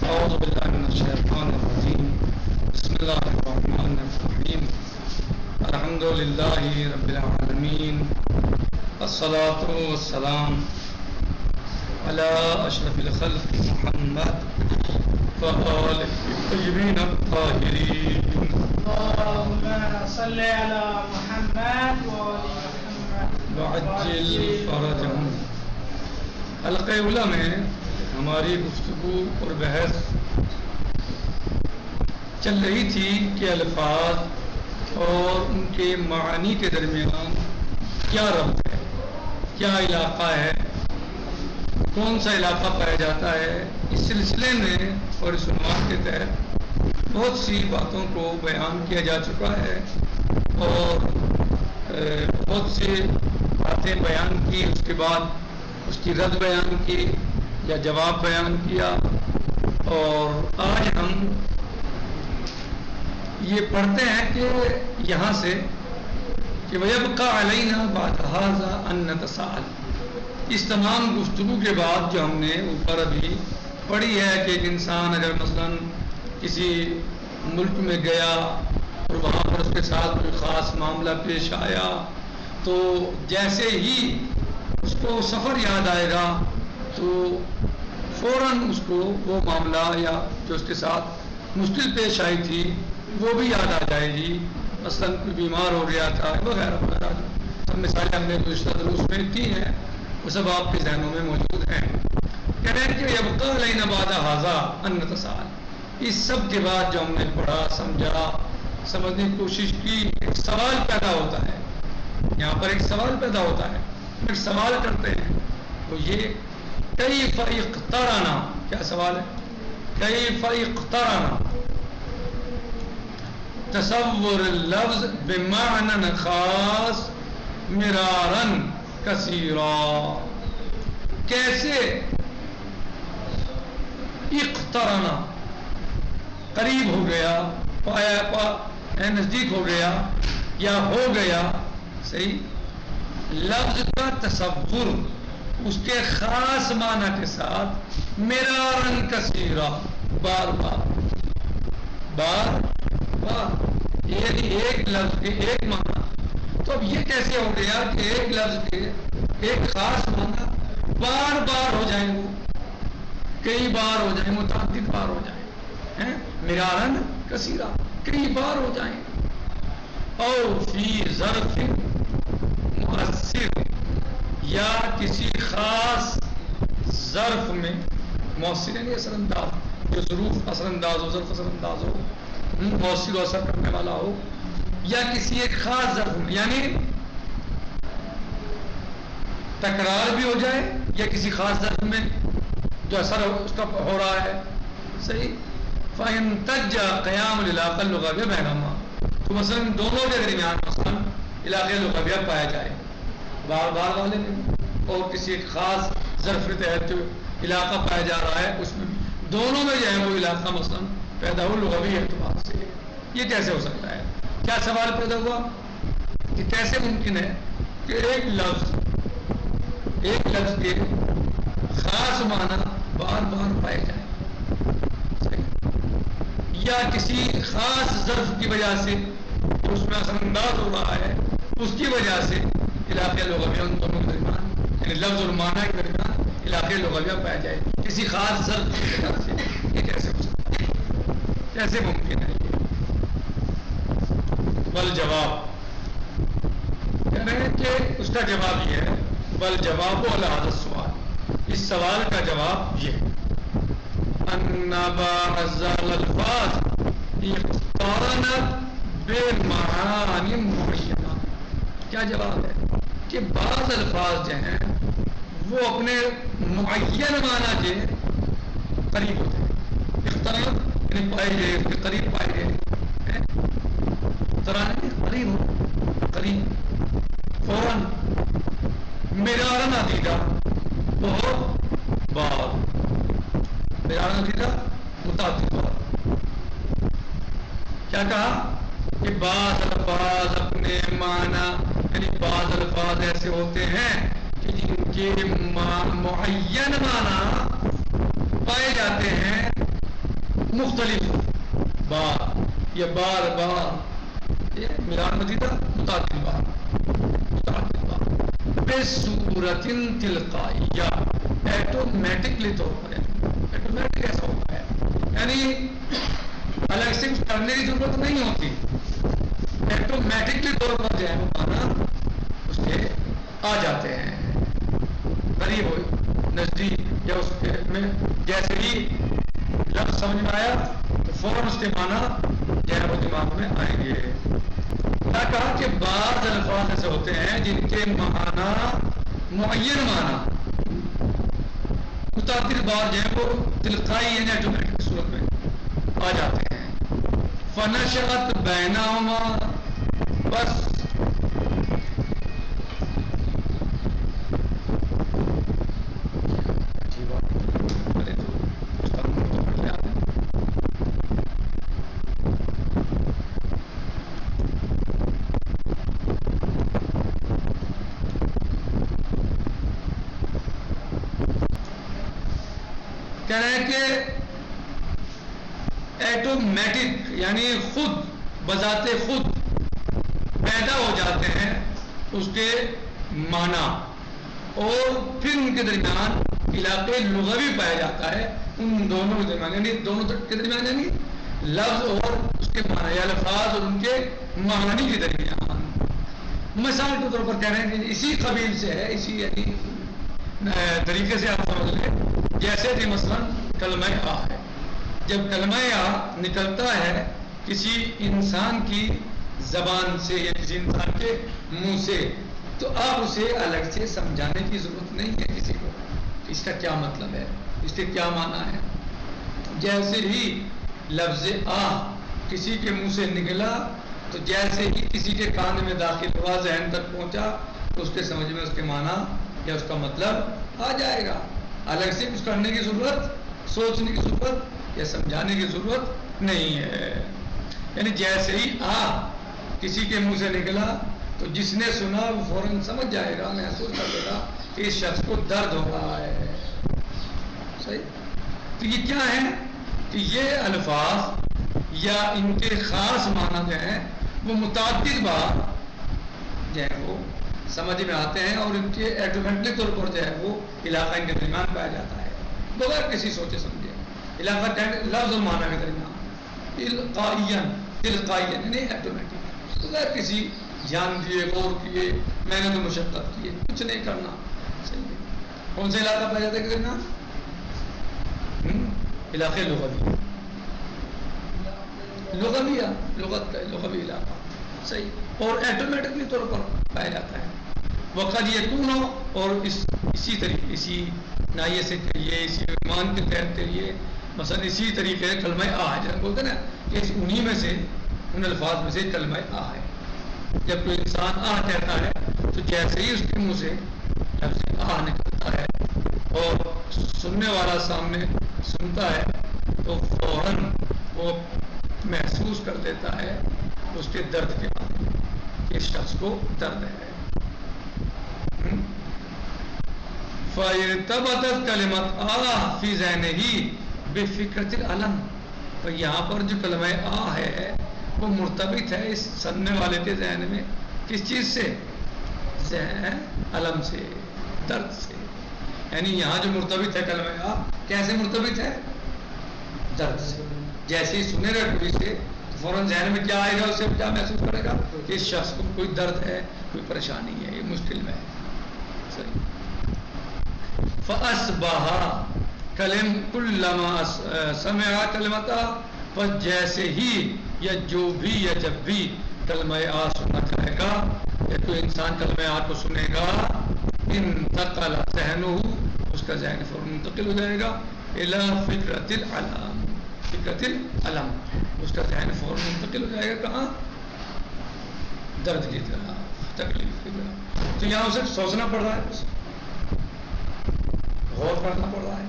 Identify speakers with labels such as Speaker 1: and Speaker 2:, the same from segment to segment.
Speaker 1: أعوذ بالله من الشيطان الرجيم بسم الله الرحمن الرحيم الحمد لله رب العالمين الصلاة والسلام على أشرف الخلق محمد وآله الطيبين الطاهرين
Speaker 2: اللهم صل على محمد وآل محمد
Speaker 1: وعجل فرجهم. حلقہ اولیٰ میں ہماری گفتگو اور بحث چل رہی تھی کہ الفاظ اور ان کے معانی کے درمیان کیا ربط ہے، کیا علاقہ ہے، کون سا علاقہ پایا جاتا ہے. اس سلسلے میں اور اس عنوان کے تحت بہت سی باتوں کو بیان کیا جا چکا ہے اور بہت سی باتیں بیان کی، اس کے بعد اس کی رد بیان کی یا جواب بیان کیا. اور آج ہم یہ پڑھتے ہیں کہ یہاں سے کہ وَيَبْقَى عَلَيْنَا بَعْدَ هَذَا أَن نَتَسَاءَلَ. اس تمام گفتگو کے بعد جو ہم نے اوپر ابھی پڑھی ہے کہ ایک انسان اگر مثلا کسی ملک میں گیا اور وہاں پر اس کے ساتھ کوئی خاص معاملہ پیش آیا تو جیسے ہی اس کو سفر یاد آئے گا تو فوراً اس کو وہ معاملہ یا جو اس کے ساتھ مشکل پیش آئی تھی وہ بھی یاد آ جائے گی. مثلاً کوئی بیمار ہو گیا تھا وغیرہ وغیرہ، سب مثالیں ہم نے گزشتہ دروس میں کی ہیں، وہ سب آپ کے ذہنوں میں موجود ہیں. کہہ رہے ہیں کہ یبقى علینا بعد هذا ان نتساءل. اس سب کے بعد جو ہم نے پڑھا سمجھا سمجھنے کی کوشش کی، ایک سوال پیدا ہوتا ہے. یہاں پر ایک سوال پیدا ہوتا ہے، پھر سوال کرتے ہیں تو یہ کیف اقترنا، کیا سوال ہے؟ کیف اقترنا تصور اللفظ بمعنى خاص مرارا کثیرا. کیسے اقترنا قریب ہو گیا، پایا نزدیک ہو گیا یا ہو گیا، صحیح لفظ کا تصور اس کے خاص معنی کے ساتھ مرارن کثیرا، بار بار بار بار، یعنی ایک لفظ کے ایک معنی. تو اب یہ کیسے ہو گیا کہ ایک لفظ کے ایک خاص معنی بار بار ہو جائیں، وہ کئی بار ہو جائیں، متعدد بار ہو جائیں، مرارن کثیرا، کئی بار ہو جائیں. اور فی ظرف مؤثر، یا کسی خاص ظرف میں، مؤثر یعنی اثر انداز، جو ظروف اثر انداز ہو، ظرف اثر انداز ہو، مؤثر و اثر کرنے والا ہو، یا کسی ایک خاص ظرف میں، یعنی تکرار بھی ہو جائے یا کسی خاص ظرف میں جو اثر اس کا ہو رہا ہے، صحیح. فَإِن تَجَّ قِيَامُ الْعِلَاقَةِ اللُّغَوِيَّةِ بَيْنَهُمَا، تو مثلا دونوں کے درمیان مثلا علاقہ لغویہ پایا جائے بار بار والے میں، اور کسی ایک خاص ظرف کے تحت جو علاقہ پایا جا رہا ہے اس میں دونوں میں جو ہے وہ علاقہ مثلا پیدا ہو لغوی اعتبار سے. یہ کیسے ہو سکتا ہے؟ کیا سوال پیدا ہوا کہ کیسے ممکن ہے کہ ایک لفظ کے خاص معنی بار بار پائے جائیں، یا کسی خاص ظرف کی وجہ سے اس میں اثر انداز ہو رہا ہے، اس کی وجہ سے علاقہ لغویہ ان دونوں کے درمیان، یعنی لفظ اور معنی کے درمیان علاقہ لغویہ پایا جائے کسی خاص ظرف کی وجہ سے. یہ کیسے ہو سکتا ہے؟ کیسے ممکن ہے؟ بل جواب کہہ رہے ہیں کہ اس کا جواب یہ ہے، بل جواب علی هذا السؤال، اس سوال کا جواب یہ ہے ان بعض الالفاظ اقترنت بمعانی معینہ. کیا جواب ہے کہ بعض الفاظ جو ہیں وہ اپنے معین معنی کے قریب ہوتے ہیں. اقترنت یعنی پائے گئے، اس کے قریب پائے گئے، قریب ہو، قریب فوراً. مرارن عدیدہ، بہت بار، مرارن عدیدہ متعدد بار. کیا کہا کہ بعض الفاظ اپنے معنی، یعنی بعض الفاظ ایسے ہوتے ہیں کہ جن کے معین معنی پائے جاتے ہیں مختلف بار یا بار بار، یہ ملان مزیدہ متعدد بار بے صورت تلقائیہ، ایٹومیٹکلی طور پر، ایٹومیٹک ایسا ہوتا ہے یعنی الگ سے کچھ کرنے کی ضرورت نہیں ہوتی، ایٹومیٹکلی طور پر جو ہے وہ مانا اس کے آ جاتے ہیں، قریب ہو نزدیک، یا اس کے میں جیسے ہی لفظ سمجھ میں آیا تو فوراً اس کے معنی جو ہے وہ دماغ میں آئیں گے۔ کیا کہا کہ بعض الفاظ ایسے ہوتے ہیں جن کے معنی معین معنی متعدد بار جو ہے وہ تلقائی یعنی ایٹومیٹک صورت میں آ جاتے ہیں۔ فنشأت بینہما، بس کہہ رہے ہیں کہ ایٹومیٹک یعنی خود بذات خود پیدا ہو جاتے ہیں اس کے معنی، اور پھر ان کے درمیان علاقے لغوی پایا جاتا ہے، ان دونوں کے درمیان یعنی دونوں کے درمیان یعنی لفظ اور اس کے معنی یا الفاظ اور ان کے معنی کے درمیان۔ مثال کے طور پر کہہ رہے ہیں کہ اسی قبیل سے ہے، اسی یعنی طریقے سے آپ سمجھ لیں، جیسے کہ مثلا کلمہ آ ہے، جب کلمہ آ نکلتا ہے کسی انسان کی زبان سے یا کسی انسان کے منہ سے، تو آپ اسے الگ سے سمجھانے کی ضرورت نہیں ہے کسی کو، اس کا کیا مطلب ہے، اس کے کیا معنی ہے۔ جیسے ہی لفظ آ کسی کے منہ سے نکلا تو جیسے ہی کسی کے کان میں داخل ہوا، ذہن تک پہنچا، تو اس کے سمجھ میں اس کے معنی یا اس کا مطلب آ جائے گا، الگ سے کچھ کرنے کی ضرورت، سوچنے کی ضرورت یا سمجھانے کی ضرورت نہیں ہے۔ یعنی جیسے ہی آ کسی کے منہ سے نکلا تو جس نے سنا وہ فوراً سمجھ جائے گا، محسوس کر لے گا کہ اس شخص کو درد ہو رہا ہے۔ صحیح؟ تو یہ کیا ہے کہ یہ الفاظ یا ان کے خاص معنی جو ہیں وہ متعدد بار جو ہے وہ سمجھ میں آتے ہیں، اور ان کے ایٹومیٹکلی طور پر جو ہے وہ علاقہ ان کے درمیان پایا جاتا ہے بغیر کسی سوچے سمجھے، علاقہ لفظ اور معنی کے درمیان تلقائیاً یعنی ایٹومیٹک، بغیر کسی جان دیے، غور کیے، محنت و مشقت کیے، کچھ نہیں کرنا۔ صحیح ہے؟ کون سا علاقہ پایا جاتا ہے کہ درمیان؟ علاقے لغوی، لغت کا لغوی علاقہ، صحیح، اور ایٹومیٹکلی طور پر پایا جاتا ہے۔ وقت یکون، اور اسی طریقے، اسی نائیے سے کہیے، اسی ایمان کے تحت کہیے، مثلا اسی طریقے کلمہ آ ہے، جب بولتے ہیں نا کہ انہی میں سے، ان الفاظ میں سے کلمہ آ ہے۔ جب کوئی انسان آ کہتا ہے تو جیسے ہی اس کے منہ سے لفظ آ نکلتا ہے اور سننے والا سامنے سنتا ہے تو فوراً وہ محسوس کر دیتا ہے اس کے درد کے بارے میں کہ اس شخص کو درد ہے۔ فَإِرْتَبَطَتْ كَلِمَةُ آ فِي ذِهْنِهِ بِفِكْرَةِ الْعَلَمِ، تو یہاں پر جو کلمہ آ ہے وہ مرتبط ہے اس سننے والے کے ذہن میں کس چیز سے؟ ذہن علم سے، درد سے، یعنی یہاں جو مرتبط ہے کلمہ آ کیسے مرتبط ہے؟ درد سے۔ جیسے ہی سنے گا کوئی سے تو فوراً ذہن میں کیا آئے گا، اسے کیا محسوس کرے گا کہ اس شخص کو کوئی درد ہے، کوئی پریشانی ہے، یہ مشکل میں ہے۔ صحیح۔ فَأَصْبَحَ كُلَّمَا سَمِعَ كَلِمَتَهُ، پس جیسے ہی یا جو بھی یا جب بھی کلمہ آ سنا جائے گا یا کوئی انسان کلمہ آ کو سنے گا، انتقل ذہنہ، اس کا ذہن فوراً منتقل ہو جائے گا الی فکرۃ العلم، فکرۃ العلم، اس کا ذہن فوراً منتقل ہو جائے گا کہاں؟ درد کی طرح، تکلیف کی طرح۔ تو یہاں اسے سوچنا پڑ رہا ہے، غور کرنا پڑ رہا ہے،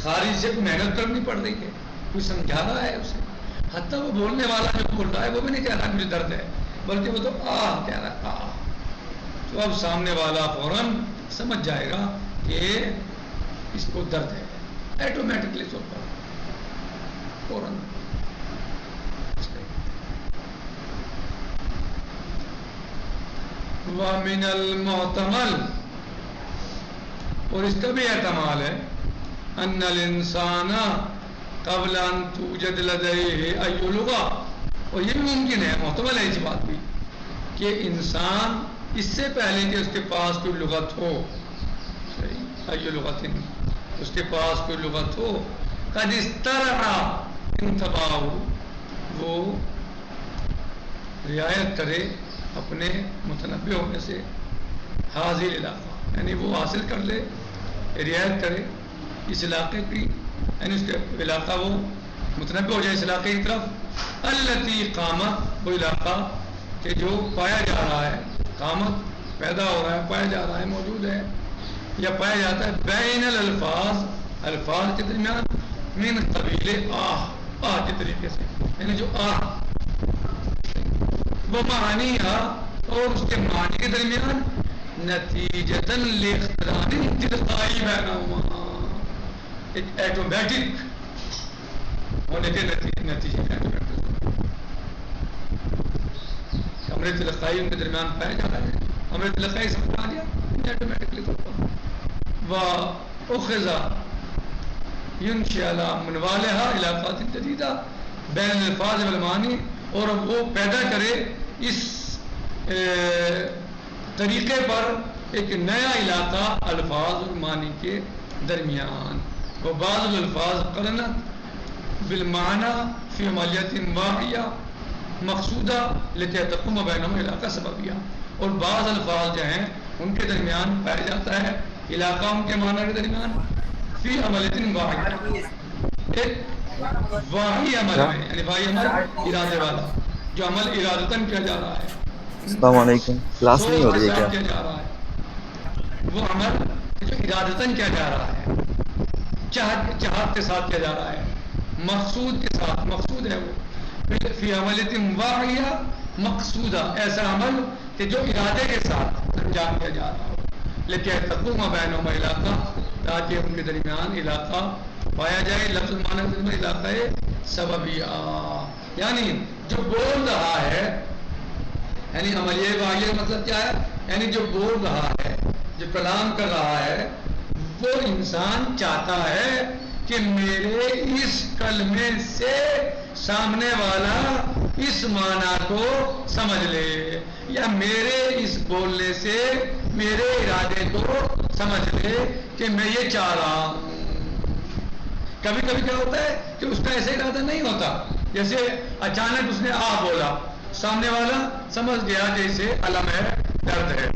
Speaker 1: خارج سے کوئی محنت کرنی پڑ رہی ہے، کوئی سمجھا رہا ہے اسے، حتیٰ وہ بولنے والا جو بول رہا ہے وہ بھی نہیں کہہ رہا مجھے درد ہے، بلکہ وہ تو آ کہہ رہا ہے، آ، تو اب سامنے والا فوراً سمجھ جائے گا کہ اس کو درد ہے، ایٹومیٹکلی طور پر۔ فوراً. وَمِنَ الْمُحْتَمَلِ، اور اس کا بھی احتمال ہے، أَنَّ الْإِنسَانَ قَبْلَ أَن تُوجَدَ لَدَيْهِ أَيُّ لُغَةٍ، اور یہ بھی ممکن ہے، محتمل ہے اس بات بھی، کہ انسان اس سے پہلے کہ اس کے پاس کوئی لغت ہو، أَيُّ لُغَةٍ، اس کے پاس کوئی لغت ہو، قَدْ اسْتَرَعَ انتباهُ، وہ رعایت کرے اپنے متنبع ہونے سے، حاضر علاقہ، یعنی وہ حاصل کر لے، رعایت کرے اس علاقے کی، یعنی اس کے علاقہ وہ متنبع ہو جائے اس علاقے کی طرف، التی قامت، وہ علاقہ کہ جو پایا جا رہا ہے، قامت پیدا ہو رہا ہے، پایا جا رہا ہے، موجود ہے یا پایا جاتا ہے، بین الالفاظ، الفاظ کے درمیان، من قبیل آہ کے طریقے سے، یعنی جو آہ وہ معنی اور اس کے معنی کے درمیان، نتیجتاً لاختران تلقائی بینہما، ایک ایٹومیٹک ہونے کے نتیجے کا امر تلقائی ان کے درمیان پایا جا رہا ہے، امر تلقائی سب کو آ گیا ایٹومیٹکلی طور پر، وَأُخِذَ يُنْشِئَ عَلَى مُنْوَالِهَا علاقات جدیدہ بین الفاظ والمعانی، اور وہ پیدا کرے اس طریقے پر ایک نیا علاقہ الفاظ اور معنی کے درمیان، وہ بعض الفاظ قرنت بالمعنی فی عملیت واقعہ مقصودہ لکہ تقوم بینہما علاقہ سببیہ، اور بعض الفاظ جو ہیں ان کے درمیان پایا جاتا ہے علاقہ ان کے معنی کے درمیان، فی عملیت واقعہ، ایک واقعی عمل میں، یعنی واقعی عمل ارادے والا، جو عمل ارادتاً کیا جا رہا ہے،
Speaker 3: السلام علیکم، کلاس نہیں ہو رہی ہے کیا؟
Speaker 1: کیا جا رہا ہے وہ عمل جو ارادتاً کیا جا رہا ہے، چاہت کے ساتھ کیا جا رہا ہے، مقصود کے ساتھ، مقصود ہے وہ، فی عملیت واقعہ مقصودہ، ایسا عمل کہ جو ارادے کے ساتھ انجام دیا جا رہا ہو، لیکن تقوم بینہما علاقہ، تاکہ ان کے درمیان علاقہ پایا جائے، لفظ معنی کے درمیان علاقہ ہے سببیہ، یعنی جو بول رہا ہے، یعنی عملیہ واقعہ مطلب کیا ہے، یعنی جو بول رہا ہے، جو کلام کر رہا ہے، وہ انسان چاہتا ہے کہ میرے اس کلمے سے سامنے والا اس معنی کو سمجھ لے، یا میرے اس بولنے سے میرے ارادے کو سمجھ لے کہ میں یہ چاہ رہا ہوں. کبھی کبھی کیا ہوتا ہے کہ اس کا ایسا ارادہ نہیں ہوتا، جیسے اچانک اس نے آ بولا، سامنے والا سمجھ گیا کہ اسے الم ہے، درد ہے،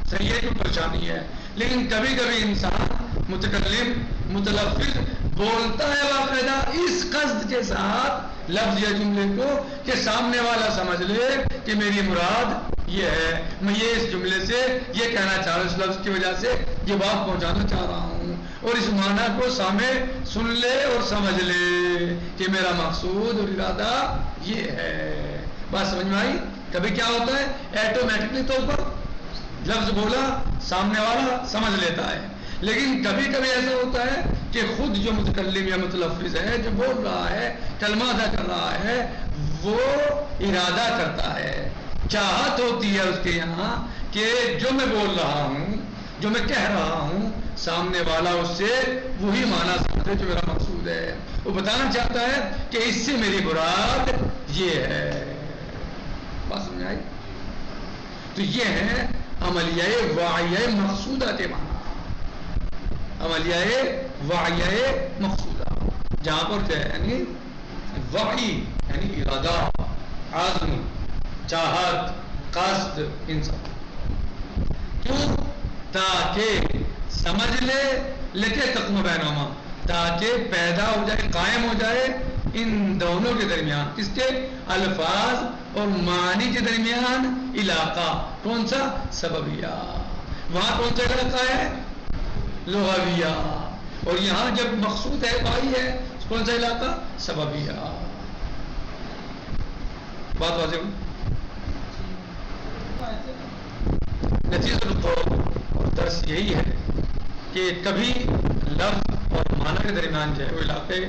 Speaker 1: صحیح ہے، کوئی پریشانی ہے، لیکن کبھی کبھی انسان متکلم متلفظ بولتا ہے باقاعدہ اس قصد کے ساتھ لفظ یا جملے کو کہ سامنے والا سمجھ لے کہ میری مراد یہ ہے، میں یہ اس جملے سے یہ کہنا چاہ رہا ہوں، اس لفظ کی وجہ سے یہ بات پہنچانا چاہ رہا ہوں، اور اس معنی کو سامنے سن لے اور سمجھ لے کہ میرا مقصود اور ارادہ یہ ہے. بات سمجھ میں آئی؟ کبھی کیا ہوتا ہے ایٹومیٹکلی طور پر لفظ بولا سامنے والا سمجھ لیتا ہے، لیکن کبھی کبھی ایسا ہوتا ہے کہ خود جو متکلم یا متلفظ ہے، جو بول رہا ہے، کلمہ ادا کر رہا ہے، وہ ارادہ کرتا ہے، چاہت ہوتی ہے اس کے یہاں کہ جو میں بول رہا ہوں، جو میں کہہ رہا ہوں، سامنے والا اس سے وہی معنی سمجھے جو میرا مقصود ہے، وہ بتانا چاہتا ہے کہ اس سے میری مراد یہ ہے. بات سمجھ آئی؟ تو یہ ہے عملیہ واعیہ مقصودہ کے معنی، عملیہ واعیہ مقصودہ، جہاں پر کیا ہے یعنی وعی یعنی ارادہ، عزم، چاہت، قصد، ان سب، کیوں؟ تاکہ سمجھ لے لیکن تقوم بینہما، تاکہ پیدا ہو جائے، قائم ہو جائے ان دونوں کے درمیان، کس کے؟ الفاظ اور معنی کے درمیان علاقہ. کون سا؟ سببیہ. وہاں کون سا علاقہ ہے؟ لغویہ. اور یہاں جب مقصود ہے بھائی ہے، کون سا علاقہ؟ سببیہ. بات واضح ہوئی؟ نتیجہ القول اور درس یہی ہے کہ کبھی لفظ اور معنی کے درمیان جو ہے وہ علاقے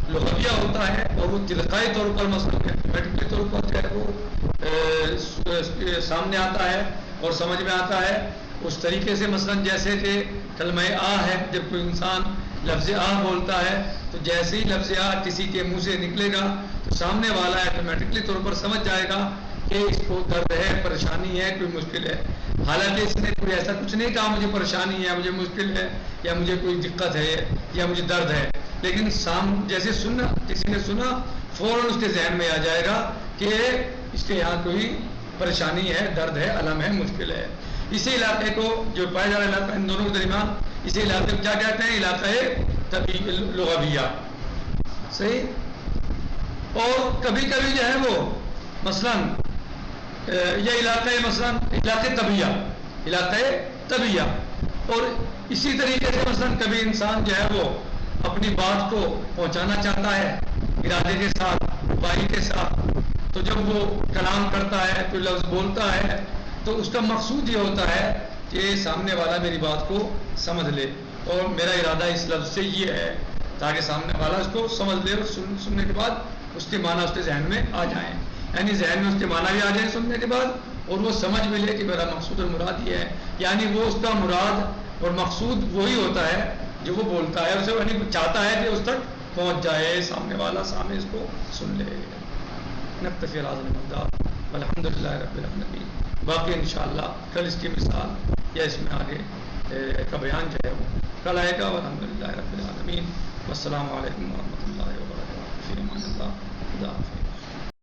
Speaker 1: لغویہ ہوتا ہے اور وہ تلقائی طور پر مثلا میٹرکلی طور پر جو ہے وہ سامنے آتا ہے اور سمجھ میں آتا ہے اس طریقے سے، مثلا جیسے کہ کلمہ آ ہے، جب کوئی انسان لفظ آ بولتا ہے تو جیسے ہی لفظ آ کسی کے منہ سے نکلے گا تو سامنے والا آٹومیٹکلی طور پر سمجھ جائے گا کہ اس کو درد ہے، پریشانی ہے، کوئی مشکل ہے، حالانکہ اس نے کوئی ایسا کچھ نہیں کہا مجھے پریشانی ہے، مجھے مشکل ہے، یا مجھے کوئی دقت ہے، یا مجھے درد ہے، لیکن جیسے سننا کسی نے سنا فوراً اس کے ذہن میں آ جائے گا کہ اس کے یہاں کوئی پریشانی ہے، درد ہے، الم ہے، مشکل ہے۔ اسی علاقے کو جو پایا جا رہا علاقہ ان دونوں کے درمیان، اسی علاقے کو کیا کہتے ہیں؟ علاقہ لغویہ، صحیح۔ اور کبھی کبھی جو ہے وہ مثلا یہ علاقہ مثلا علاقہ طبیعہ، اور اسی طریقے سے مثلا کبھی انسان جو ہے وہ اپنی بات کو پہنچانا چاہتا ہے ارادے کے ساتھ، بائی کے ساتھ، تو جب وہ کلام کرتا ہے، کوئی لفظ بولتا ہے، تو اس کا مقصود یہ ہوتا ہے کہ سامنے والا میری بات کو سمجھ لے، اور میرا ارادہ اس لفظ سے یہ ہے، تاکہ سامنے والا اس کو سمجھ لے، اور سننے کے بعد اس کے معنی اس کے ذہن میں آ جائیں، یعنی ذہن میں اس کے معنی بھی آ جائیں سننے کے بعد، اور وہ سمجھ بھی لے کہ میرا مقصود اور مراد یہ ہے، یعنی وہ اس کا مراد اور مقصود وہی ہوتا ہے جو وہ بولتا ہے، اسے یعنی چاہتا ہے کہ اس تک پہنچ جائے، سامنے والا سامنے اس کو سن لے۔ نکتفی بہذا المقدار والحمد للہ رب العالمین۔ باقی انشاءاللہ کل اس کی مثال یا اس میں آگے کا بیان جو ہے وہ کل آئے گا، والحمد للہ رب العالمین۔ والسلام علیکم ورحمۃ اللہ وبرکاتہ۔ فی امان اللہ، خدا حافظ۔